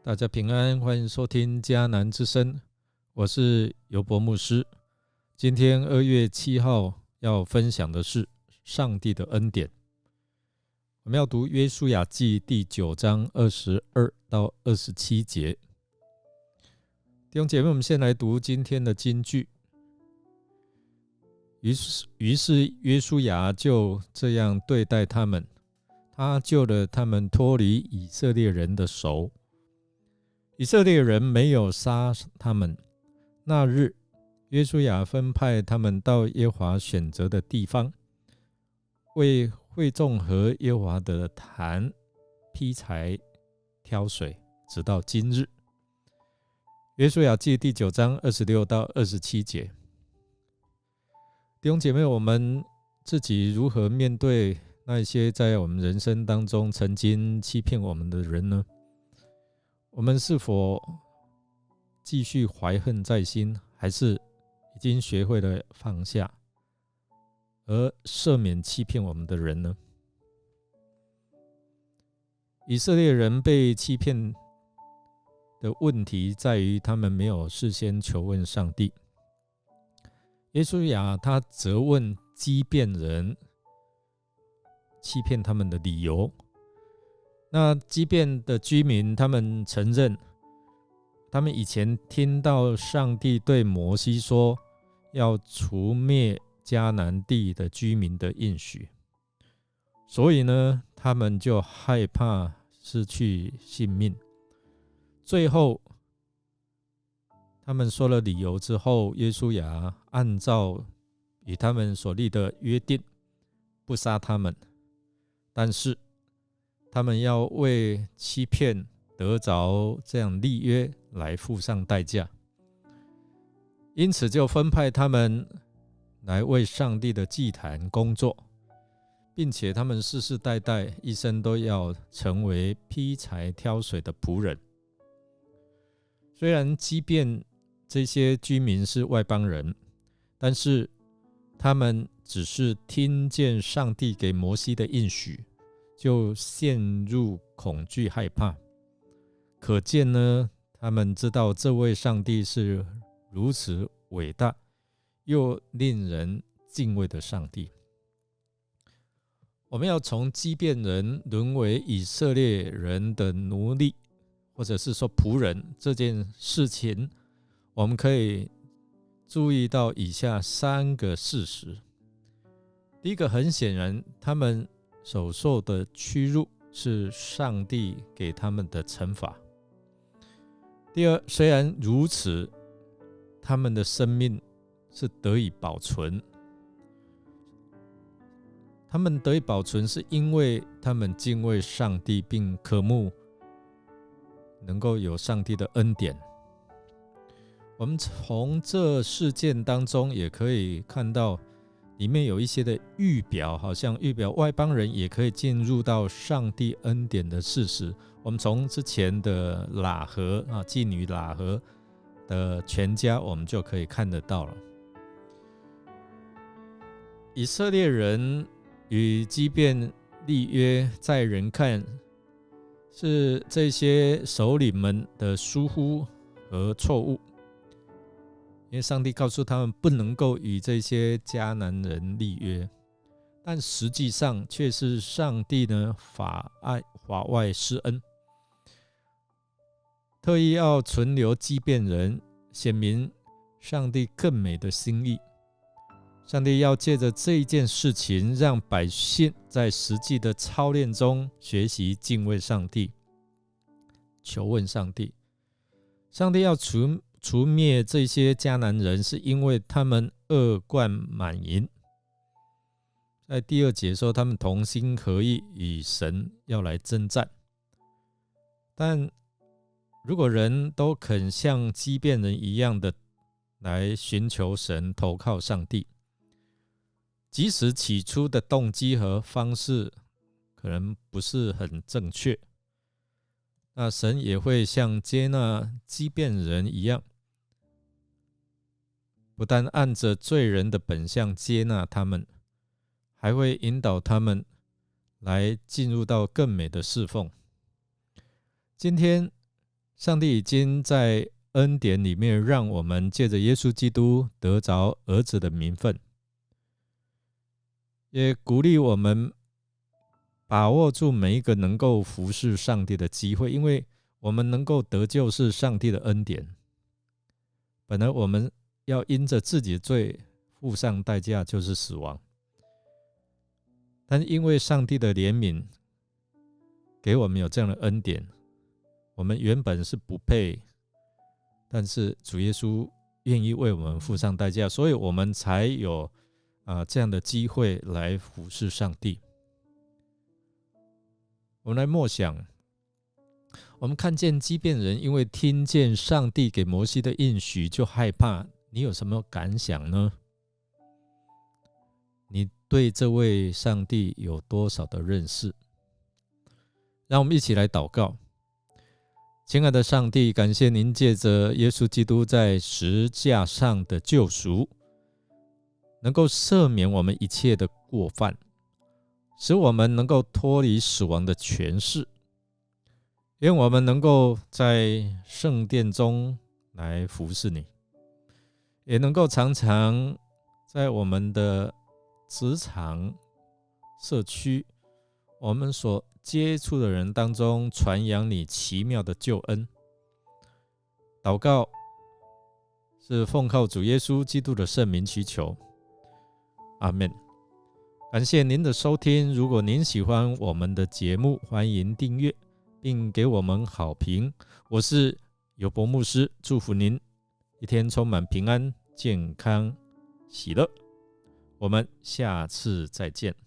大家平安，欢迎收听迦南之声，我是尤伯牧师。今天2月7号要分享的是上帝的恩典。我们要读约书亚记第9章22到27节。弟兄姐妹，我们先来读今天的金句。于是约书亚就这样对待他们，他救了他们脱离以色列人的手。以色列人没有杀他们。那日，约书亚分派他们到耶和华选择的地方，为会众和耶和华的坛劈柴挑水，直到今日。约书亚记第9章26到27节。弟兄姐妹，我们自己如何面对那些在我们人生当中曾经欺骗我们的人呢？我们是否继续怀恨在心，还是已经学会了放下，而赦免欺骗我们的人呢？以色列人被欺骗的问题在于他们没有事先求问上帝。约书亚他责问基遍人欺骗他们的理由。那基遍的居民他们承认，他们以前听到上帝对摩西说要除灭迦南地的居民的应许，所以呢，他们就害怕失去性命。最后他们说了理由之后，约书亚按照与他们所立的约定，不杀他们，但是他们要为欺骗得着这样立约来付上代价，因此就分派他们来为上帝的祭坛工作，并且他们世世代代一生都要成为劈柴挑水的仆人。虽然即便这些居民是外邦人，但是他们只是听见上帝给摩西的应许，就陷入恐惧害怕。可见呢，他们知道这位上帝是如此伟大又令人敬畏的上帝。我们要从基遍人沦为以色列人的奴隶，或者是说仆人这件事情，我们可以注意到以下3个事实。第一个，很显然他们所受的屈辱是上帝给他们的惩罚。第二，虽然如此，他们的生命是得以保存。他们得以保存是因为他们敬畏上帝，并渴慕能够有上帝的恩典。我们从这事件当中也可以看到里面有一些的预表，好像预表外邦人也可以进入到上帝恩典的事实。我们从之前的喇合妓女喇合的全家，我们就可以看得到了。以色列人与基遍立约，在人看是这些首领们的疏忽和错误，因为上帝告诉他们不能够与这些迦南人立约，但实际上却是上帝呢法外施恩，特意要存留基遍人，显明上帝更美的心意。上帝要借着这一件事情，让百姓在实际的操练中学习敬畏上帝，求问上帝。上帝要除灭这些迦南人，是因为他们恶贯满盈。在第2节说，他们同心合意与神要来征战。但如果人都肯像基遍人一样的来寻求神，投靠上帝，即使起初的动机和方式可能不是很正确，那神也会像接纳基遍人一样，不但按着罪人的本相接纳他们，还会引导他们来进入到更美的侍奉。今天上帝已经在恩典里面让我们借着耶稣基督得着儿子的名分，也鼓励我们把握住每一个能够服侍上帝的机会，因为我们能够得救是上帝的恩典。本来我们要因着自己的罪付上代价，就是死亡，但因为上帝的怜悯给我们有这样的恩典，我们原本是不配，但是主耶稣愿意为我们付上代价，所以我们才有这样的机会来服侍上帝。我们来默想，我们看见基遍人因为听见上帝给摩西的应许就害怕，你有什么感想呢？你对这位上帝有多少的认识？让我们一起来祷告。亲爱的上帝，感谢您借着耶稣基督在十架上的救赎，能够赦免我们一切的过犯，使我们能够脱离死亡的权势，愿我们能够在圣殿中来服侍你，也能够常常在我们的职场、社区，我们所接触的人当中传扬你奇妙的救恩。祷告是奉靠主耶稣基督的圣名祈求，阿们。感谢您的收听，如果您喜欢我们的节目，欢迎订阅并给我们好评。我是尤伯牧师，祝福您一天充满平安、健康、喜乐。我们下次再见。